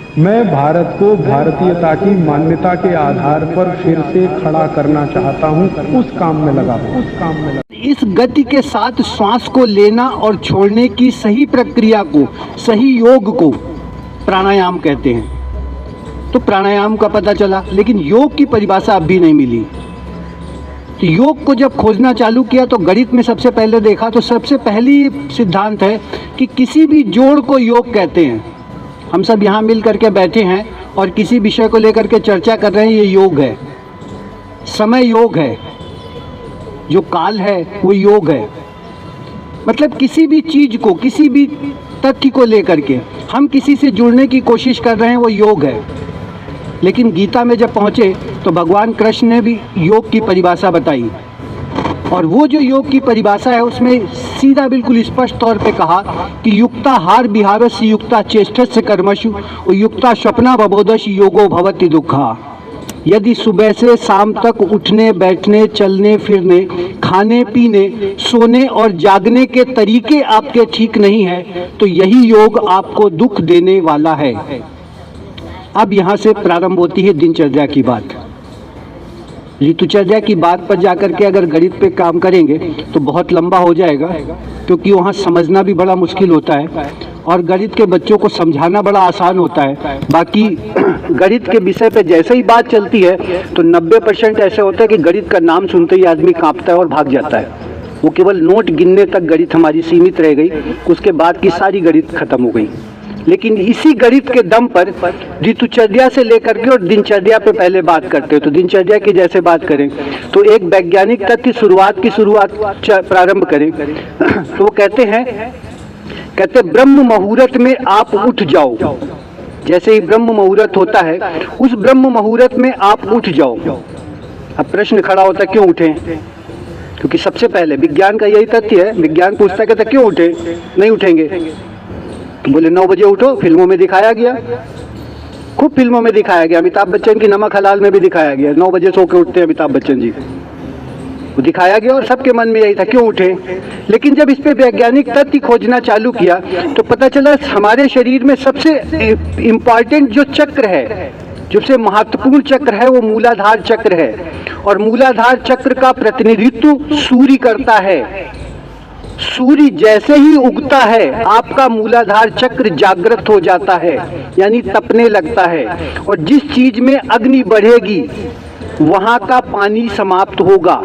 मैं भारत को भारतीयता की मान्यता के आधार पर फिर से खड़ा करना चाहता हूं, उस काम में लगा इस गति के साथ श्वास को लेना और छोड़ने की सही प्रक्रिया को, सही योग को प्राणायाम कहते हैं। तो प्राणायाम का पता चला, लेकिन योग की परिभाषा अब भी नहीं मिली। तो योग को जब खोजना चालू किया तो गणित में सबसे पहले देखा तो सबसे पहली सिद्धांत है कि किसी भी जोड़ को योग कहते हैं। हम सब यहाँ मिल करके बैठे हैं और किसी विषय को लेकर के चर्चा कर रहे हैं, ये योग है। समय योग है, जो काल है वो योग है। मतलब किसी भी चीज़ को, किसी भी तथ्य को लेकर के हम किसी से जुड़ने की कोशिश कर रहे हैं, वो योग है। लेकिन गीता में जब पहुँचे तो भगवान कृष्ण ने भी योग की परिभाषा बताई, और वो जो योग की परिभाषा है उसमें सीधा बिल्कुल स्पष्ट तौर पे कहा कि युक्ता हार विहारस्य युक्ता चेष्टस्य कर्मसु युक्ता स्वप्ना बबोधस्य योगो भवति दुःखा। यदि सुबह से शाम तक उठने बैठने चलने फिरने खाने पीने सोने और जागने के तरीके आपके ठीक नहीं है तो यही योग आपको दुख देने वाला है। अब यहाँ से प्रारंभ होती है दिनचर्या की बात। ऋतुचर्या की बात पर जाकर के अगर गणित पे काम करेंगे तो बहुत लंबा हो जाएगा, क्योंकि वहाँ समझना भी बड़ा मुश्किल होता है और गणित के बच्चों को समझाना बड़ा आसान होता है। बाकी गणित के विषय पे जैसे ही बात चलती है तो 90% ऐसे होता है कि गणित का नाम सुनते ही आदमी कांपता है और भाग जाता है। वो केवल नोट गिनने तक गणित हमारी सीमित रह गई, उसके बाद की सारी गणित खत्म हो गई। लेकिन इसी गणित के दम पर ऋतुचर्या से लेकर के और दिनचर्या पे पहले बात करते हो। तो दिनचर्या की जैसे बात करें तो एक वैज्ञानिक तथ्य शुरुआत प्रारंभ करें तो वो कहते ब्रह्म मुहूर्त में आप उठ जाओ। जैसे ही ब्रह्म मुहूर्त होता है उस ब्रह्म मुहूर्त में आप उठ जाओ। अब प्रश्न खड़ा होता है क्यों उठें? क्योंकि सबसे पहले विज्ञान का यही तथ्य है। विज्ञान पूछता कहता क्यों उठे? नहीं उठेंगे। बोले 9 बजे उठो, फिल्मों में दिखाया गया, खूब फिल्मों में दिखाया गया। अमिताभ बच्चन की नमक हलाल में भी दिखाया गया, 9 बजे सो के उठते हैं अमिताभ बच्चन जी, वो दिखाया गया और सबके मन में यही था क्यों उठे। लेकिन जब इस पे वैज्ञानिक तथ्य खोजना चालू किया तो पता चला हमारे शरीर में सबसे इम्पॉर्टेंट जो चक्र है, जो सबसे महत्वपूर्ण चक्र है, वो मूलाधार चक्र है। और मूलाधार चक्र का प्रतिनिधित्व सूर्य करता है। सूर्य जैसे ही उगता है आपका मूलाधार चक्र जागृत हो जाता है, यानी तपने लगता है। और जिस चीज में अग्नि बढ़ेगी वहां का पानी समाप्त होगा।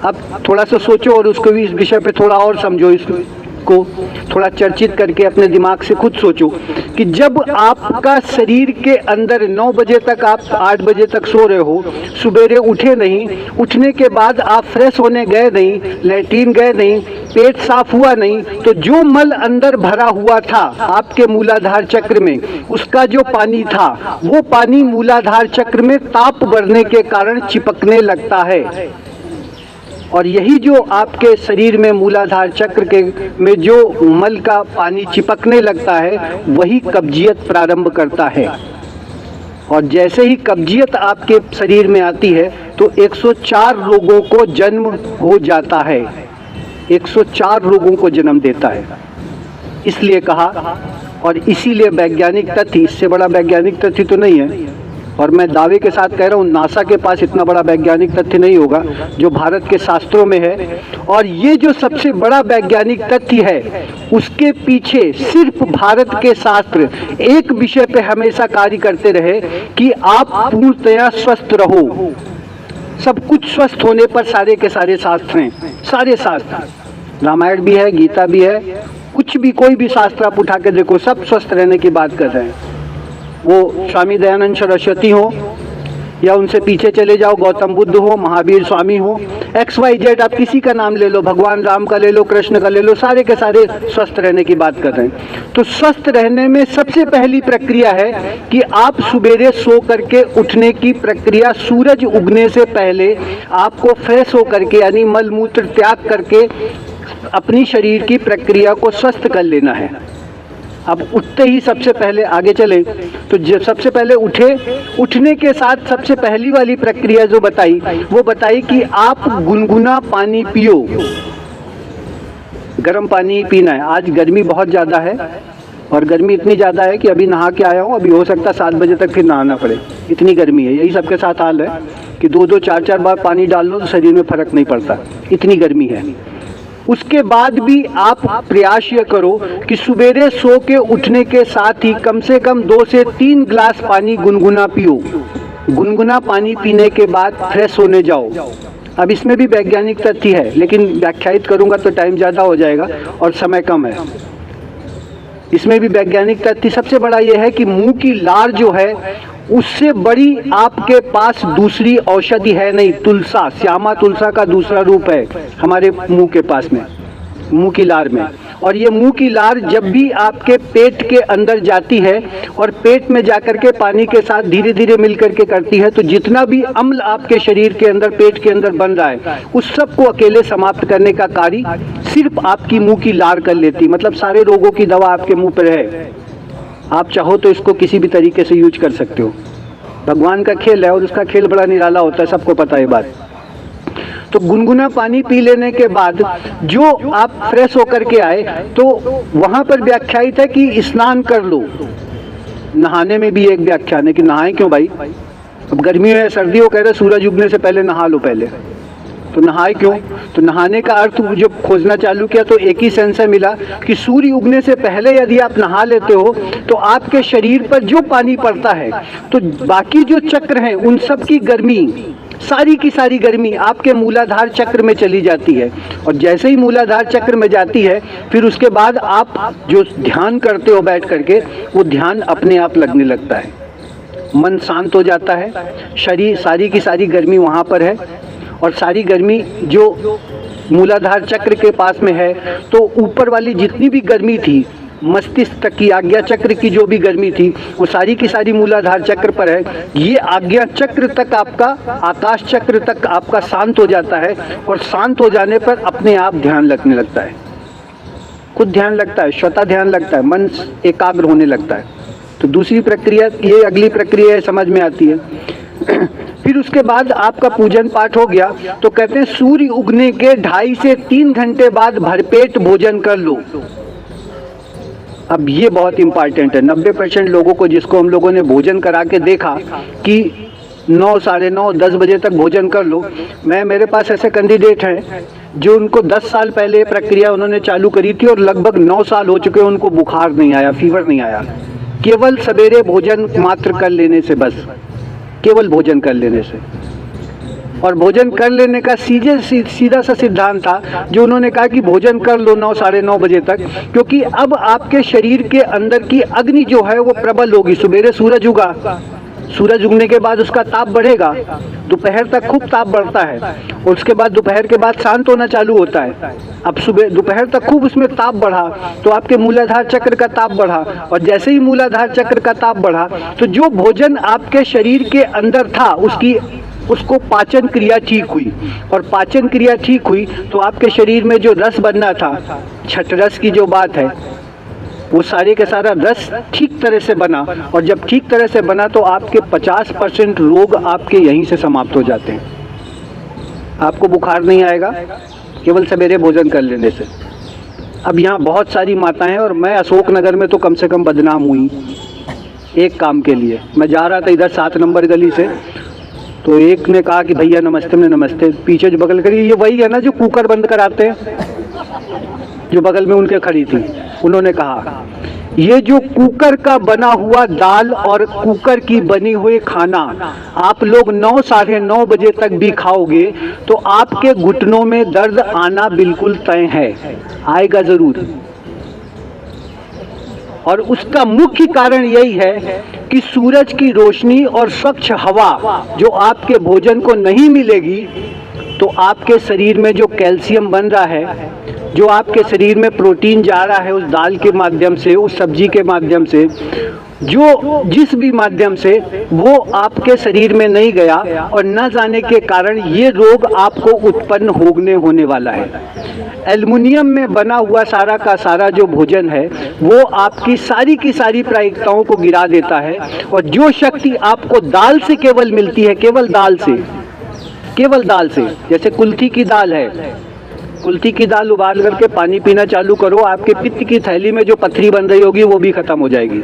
अब थोड़ा सा सोचो और उसको भी इस विषय पे थोड़ा और समझो, इसको थोड़ा चर्चित करके अपने दिमाग से खुद सोचो कि जब आपका शरीर के अंदर 9 बजे तक आप 8 बजे तक सो रहे हो, सुबेरे उठे नहीं, उठने के बाद आप फ्रेश होने गए नहीं, लैट्रीन गए नहीं, पेट साफ हुआ नहीं, तो जो मल अंदर भरा हुआ था आपके मूलाधार चक्र में, उसका जो पानी था वो पानी मूलाधार चक्र में ताप बढ़ने के कारण चिपकने लगता है। और यही जो आपके शरीर में मूलाधार चक्र के में जो मल का पानी चिपकने लगता है वही कब्जियत प्रारंभ करता है। और जैसे ही कब्जियत आपके शरीर में आती है तो 104 रोगों को जन्म हो जाता है, 104 रोगों को जन्म देता है। इसलिए कहा, और इसीलिए वैज्ञानिक तथ्य, इससे बड़ा वैज्ञानिक तथ्य तो नहीं है, और मैं दावे के साथ कह रहा हूँ नासा के पास इतना बड़ा वैज्ञानिक तथ्य नहीं होगा जो भारत के शास्त्रों में है। और ये जो सबसे बड़ा वैज्ञानिक तथ्य है उसके पीछे सिर्फ भारत के शास्त्र एक विषय पे हमेशा कार्य करते रहे कि आप पूर्णतया स्वस्थ रहो। सब कुछ स्वस्थ होने पर सारे के सारे शास्त्र हैं, सारे शास्त्र, रामायण भी है, गीता भी है, कुछ भी कोई भी शास्त्र आप उठा के देखो सब स्वस्थ रहने की बात कर रहे हैं। वो स्वामी दयानंद सरस्वती हो या उनसे पीछे चले जाओ गौतम बुद्ध हो, महावीर स्वामी हो, XYZ आप किसी का नाम ले लो, भगवान राम का ले लो, कृष्ण का ले लो, सारे के सारे स्वस्थ रहने की बात कर रहे हैं। तो स्वस्थ रहने में सबसे पहली प्रक्रिया है कि आप सुबेरे सो करके उठने की प्रक्रिया, सूरज उगने से पहले आपको फ्रेश हो करके यानी मल मूत्र त्याग करके अपनी शरीर की प्रक्रिया को स्वस्थ कर लेना है। अब उठते ही सबसे पहले आगे चले तो जब सबसे पहले उठने के साथ सबसे पहली वाली प्रक्रिया जो बताई वो बताई कि आप गुनगुना पानी पियो, गर्म पानी पीना है। आज गर्मी बहुत ज़्यादा है और गर्मी इतनी ज़्यादा है कि अभी नहा के आया हूँ, अभी हो सकता है 7 बजे तक फिर नहाना पड़े, इतनी गर्मी है। यही सबके साथ हाल है कि 2-2 4-4 बार पानी डाल लो तो शरीर में फ़र्क नहीं पड़ता, इतनी गर्मी है। उसके बाद भी आप प्रयास ये करो कि सवेरे सो के उठने के साथ ही कम से कम 2 से 3 गिलास पानी गुनगुना पियो। गुनगुना पानी पीने के बाद फ्रेश होने जाओ। अब इसमें भी वैज्ञानिक तथ्य है, लेकिन व्याख्यायित करूंगा तो टाइम ज़्यादा हो जाएगा और समय कम है। इसमें भी वैज्ञानिक तथ्य सबसे बड़ा यह है कि मुंह की लार जो है उससे बड़ी आपके पास दूसरी औषधि है नहीं। तुलसा, श्यामा तुलसा का दूसरा रूप है हमारे मुंह के पास में, मुंह की लार में। और ये मुंह की लार जब भी आपके पेट के अंदर जाती है और पेट में जाकर के पानी के साथ धीरे धीरे मिल करके करती है, तो जितना भी अम्ल आपके शरीर के अंदर, पेट के अंदर बन रहा है, उस सब को अकेले समाप्त करने का कार्य सिर्फ आपकी मुंह की लार कर लेती। मतलब सारे रोगों की दवा आपके मुंह पर है। आप चाहो तो इसको किसी भी तरीके से यूज कर सकते हो। भगवान का खेल है और उसका खेल बड़ा निराला होता है, सबको पता है बात। तो गुनगुना पानी पी लेने के बाद जो आप फ्रेश होकर के आए, तो वहाँ पर व्याख्यायित है कि स्नान कर लो। नहाने में भी एक व्याख्यान है कि नहाएं क्यों भाई, अब गर्मी है, सर्दी हो, कह रहे सूरज उगने से पहले नहा लो पहले। तो नहाए क्यों? तो नहाने का अर्थ जब खोजना चालू किया तो एक ही सेंस मिला कि सूर्य उगने से पहले यदि आप नहा लेते हो तो आपके शरीर पर जो पानी पड़ता है, तो बाकी जो चक्र हैं उन सब की गर्मी, सारी की सारी गर्मी आपके मूलाधार चक्र में चली जाती है। और जैसे ही मूलाधार चक्र में जाती है, फिर उसके बाद आप जो ध्यान करते हो बैठ करके, वो ध्यान अपने आप लगने लगता है, मन शांत हो जाता है, शरीर, सारी की सारी गर्मी वहाँ पर है। और सारी गर्मी जो मूलाधार चक्र के पास में है, तो ऊपर वाली जितनी भी गर्मी थी, मस्तिष्क तक की आज्ञा चक्र की जो भी गर्मी थी, वो सारी की सारी मूलाधार चक्र पर है। ये आज्ञा चक्र तक आपका, आकाश चक्र तक आपका शांत हो जाता है। और शांत हो जाने पर अपने आप ध्यान लगने लगता है, खुद ध्यान लगता है, स्वतः ध्यान लगता है, मन एकाग्र होने लगता है। तो दूसरी प्रक्रिया, ये अगली प्रक्रिया समझ में आती है। फिर उसके बाद आपका पूजन पाठ हो गया, तो कहते हैं सूर्य उगने के 2.5 से 3 घंटे बाद भरपेट भोजन कर लो। अब ये बहुत इंपॉर्टेंट है। 90% लोगों को, जिसको हम लोगों ने भोजन करा के देखा कि 9, साढ़े 9, 10 बजे तक भोजन कर लो। मेरे पास ऐसे कैंडिडेट हैं जो उनको 10 साल पहले प्रक्रिया उन्होंने चालू करी थी और लगभग 9 साल हो चुके, उनको बुखार नहीं आया, फीवर नहीं आया, केवल सवेरे भोजन मात्र कर लेने से, बस केवल भोजन कर लेने से। और भोजन कर लेने का सीधा सा सिद्धांत था जो उन्होंने कहा कि भोजन कर लो 9, साढ़े 9 बजे तक, क्योंकि अब आपके शरीर के अंदर की अग्नि जो है वो प्रबल होगी। सवेरे सूरज उगा, सूरज उगने के बाद उसका ताप बढ़ेगा, दोपहर तक खूब ताप बढ़ता है, और उसके बाद दोपहर के बाद शांत होना चालू होता है। अब सुबह दोपहर तक खूब उसमें ताप बढ़ा तो आपके मूलाधार चक्र का ताप बढ़ा, और जैसे ही मूलाधार चक्र का ताप बढ़ा तो जो भोजन आपके शरीर के अंदर था उसको पाचन क्रिया ठीक हुई, और पाचन क्रिया ठीक हुई तो आपके शरीर में जो रस बनना था, छठ रस की जो बात है, वो सारे के सारा रस ठीक तरह से बना। और जब ठीक तरह से बना तो आपके 50% रोग आपके यहीं से समाप्त हो जाते हैं। आपको बुखार नहीं आएगा केवल सवेरे भोजन कर लेने से। अब यहाँ बहुत सारी माताएं हैं, और मैं अशोक नगर में तो कम से कम बदनाम हुई एक काम के लिए। मैं जा रहा था इधर 7 नंबर गली से, तो एक ने कहा कि भैया नमस्ते। में नमस्ते, पीछे जो बगल करी, ये वही है ना जो कुकर बंद कराते हैं, जो बगल में उनके खड़ी थी, उन्होंने कहा ये जो कुकर का बना हुआ दाल और कुकर की बनी हुई खाना आप लोग 9, साढ़े 9 बजे तक भी खाओगे तो आपके घुटनों में दर्द आना बिल्कुल तय है, आएगा जरूर। और उसका मुख्य कारण यही है कि सूरज की रोशनी और स्वच्छ हवा जो आपके भोजन को नहीं मिलेगी, तो आपके शरीर में जो कैल्शियम बन रहा है, जो आपके शरीर में प्रोटीन जा रहा है उस दाल के माध्यम से, उस सब्जी के माध्यम से, जो जिस भी माध्यम से, वो आपके शरीर में नहीं गया, और न जाने के कारण ये रोग आपको उत्पन्न होने वाला है। एल्युमिनियम में बना हुआ सारा का सारा जो भोजन है वो आपकी सारी की सारी प्रायिकताओं को गिरा देता है, और जो शक्ति आपको दाल से केवल मिलती है, केवल दाल से, जैसे कुल्थी की दाल है, कुल्थी की दाल उबाल करके पानी पीना चालू करो, आपके पित्त की थैली में जो पथरी बन रही होगी वो भी खत्म हो जाएगी।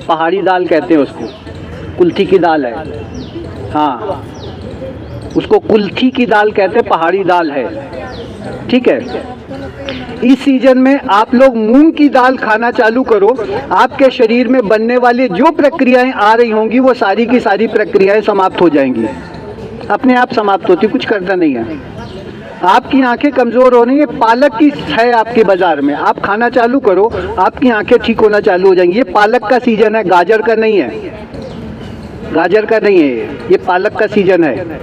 पहाड़ी दाल कहते हैं उसको, कुल्थी की दाल है, हाँ उसको कुल्थी की दाल कहते हैं, पहाड़ी दाल है, ठीक है। इस सीजन में आप लोग मूंग की दाल खाना चालू करो, आपके शरीर में बनने वाली जो प्रक्रियाएं आ रही होंगी वो सारी की सारी प्रक्रियाएं समाप्त हो जाएंगी, अपने आप समाप्त होती, कुछ करना नहीं है। आपकी आंखें कमज़ोर हो रही है, पालक की है आपके बाज़ार में, आप खाना चालू करो, आपकी आंखें ठीक होना चालू हो जाएंगी। ये पालक का सीजन है, गाजर का नहीं है, गाजर का नहीं है, ये पालक का सीजन है।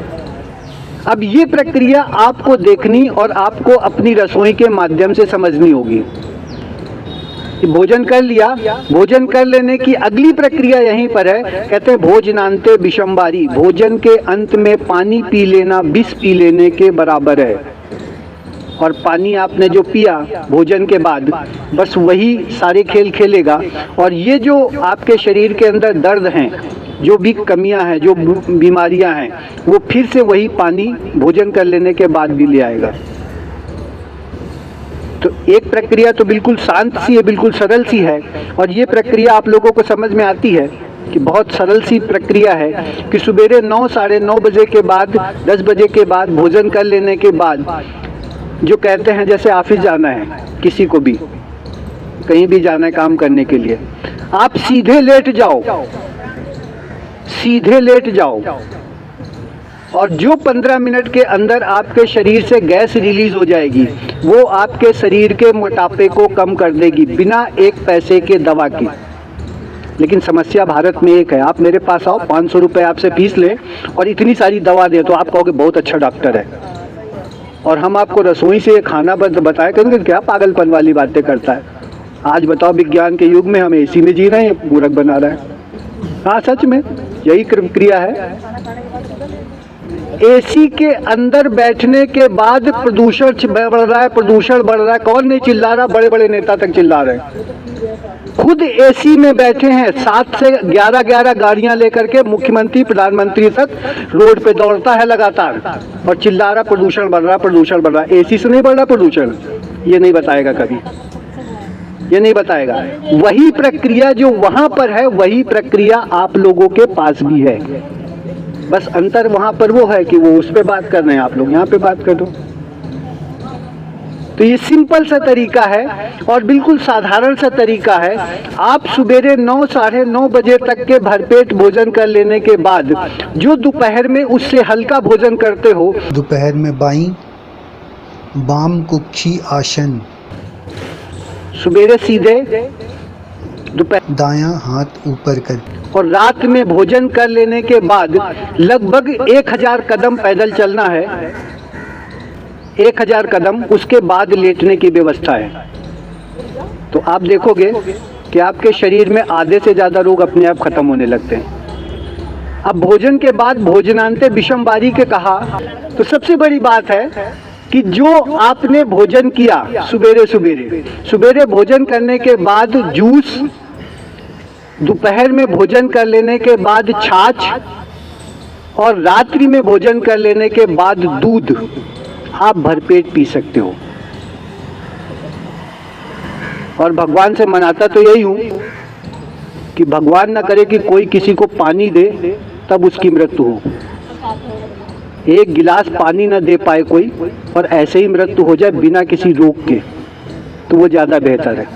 अब ये प्रक्रिया आपको देखनी और आपको अपनी रसोई के माध्यम से समझनी होगी। भोजन कर लिया, भोजन कर लेने की अगली प्रक्रिया यहीं पर है, कहते हैं भोजनांते विषमबारी, भोजन के अंत में पानी पी लेना विष पी लेने के बराबर है। और पानी आपने जो पिया भोजन के बाद, बस वही सारे खेल खेलेगा। और ये जो आपके शरीर के अंदर दर्द हैं, जो भी कमियां हैं, जो बीमारियां हैं, वो फिर से वही पानी भोजन कर लेने के बाद भी ले आएगा। तो एक प्रक्रिया तो बिल्कुल शांत सी है, बिल्कुल सरल सी है, और ये प्रक्रिया आप लोगों को समझ में आती है कि बहुत सरल सी प्रक्रिया है कि सुबेरे 9 साढ़े 9 बजे के बाद, 10 बजे के बाद भोजन कर लेने के बाद, जो कहते हैं जैसे ऑफिस जाना है, किसी को भी कहीं भी जाना है काम करने के लिए, आप सीधे लेट जाओ, सीधे लेट जाओ, और जो 15 मिनट के अंदर आपके शरीर से गैस रिलीज हो जाएगी वो आपके शरीर के मोटापे को कम कर देगी बिना एक पैसे के दवा की। लेकिन समस्या भारत में एक है, आप मेरे पास आओ, 500 रुपये आपसे फीस लें और इतनी सारी दवा दें तो आप कहोगे बहुत अच्छा डॉक्टर है, और हम आपको रसोई से खाना बताया करेंगे, क्या पागलपन वाली बातें करता है। आज बताओ, विज्ञान के युग में हम एसी में जी रहे हैं, मूर्ख बना रहा है। हाँ सच में यही क्रिया है। एसी के अंदर बैठने के बाद प्रदूषण बढ़ रहा है, प्रदूषण बढ़ रहा है। कौन नहीं चिल्ला रहा? बड़े बड़े नेता तक चिल्ला रहे हैं। खुद एसी में बैठे हैं, 7 से 11 गाड़ियां लेकर के मुख्यमंत्री प्रधानमंत्री तक रोड पे दौड़ता है लगातार और चिल्ला रहा प्रदूषण बढ़ रहा, प्रदूषण बढ़ रहा। एसी से नहीं बढ़ रहा प्रदूषण, ये नहीं बताएगा कभी, ये नहीं बताएगा। वही प्रक्रिया जो वहां पर है वही प्रक्रिया आप लोगों के पास भी है, बस अंतर वहां पर वो है कि वो उस पे बात कर रहे हैं, आप लोग यहाँ पे बात कर दो। तो ये सिंपल सा तरीका है और बिल्कुल साधारण सा तरीका है। आप सुबेरे 9 साढ़े 9 बजे तक के भरपेट भोजन कर लेने के बाद जो दोपहर में उससे हल्का भोजन करते हो, दोपहर में बाई बाम कुक्षी आसन, सुबेरे सीधे दोपहर दायां हाथ ऊपर कर, और रात में भोजन कर लेने के बाद लगभग 1000 कदम पैदल चलना है, 1000 कदम, उसके बाद लेटने की व्यवस्था है। तो आप देखोगे कि आपके शरीर में आधे से ज़्यादा रोग अपने आप खत्म होने लगते हैं। अब भोजन के बाद भोजनांते विषमबारी के कहा, तो सबसे बड़ी बात है कि जो आपने भोजन किया सुबेरे भोजन करने के बाद जूस, दोपहर में भोजन कर लेने के बाद छाछ, और रात्रि में भोजन कर लेने के बाद दूध आप भरपेट पी सकते हो। और भगवान से मनाता तो यही हूं कि भगवान ना करे कि कोई किसी को पानी दे तब उसकी मृत्यु हो। एक गिलास पानी ना दे पाए कोई और ऐसे ही मृत्यु हो जाए बिना किसी रोग के, तो वो ज़्यादा बेहतर है।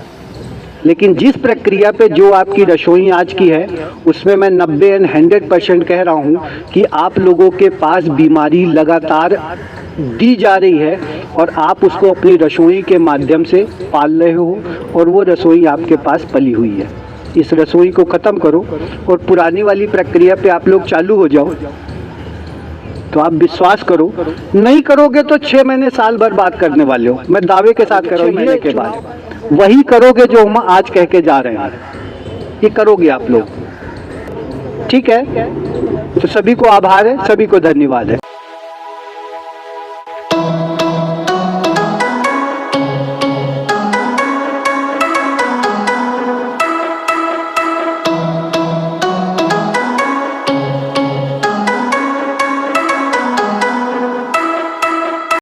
लेकिन जिस प्रक्रिया पे जो आपकी रसोई आज की है उसमें मैं 90 और 100% कह रहा हूँ कि आप लोगों के पास बीमारी लगातार दी जा रही है और आप उसको अपनी रसोई के माध्यम से पाल रहे हो और वो रसोई आपके पास पली हुई है। इस रसोई को ख़त्म करो और पुरानी वाली प्रक्रिया पे आप लोग चालू हो जाओ। तो आप विश्वास करो, नहीं करोगे तो 6 महीने साल भर बात करने वाले हो। मैं दावे के साथ कह रहा हूँ, महीने के बाद वही करोगे जो हम आज कह के जा रहे हैं, ये करोगे आप लोग, ठीक है। तो सभी को आभार है, सभी को धन्यवाद है।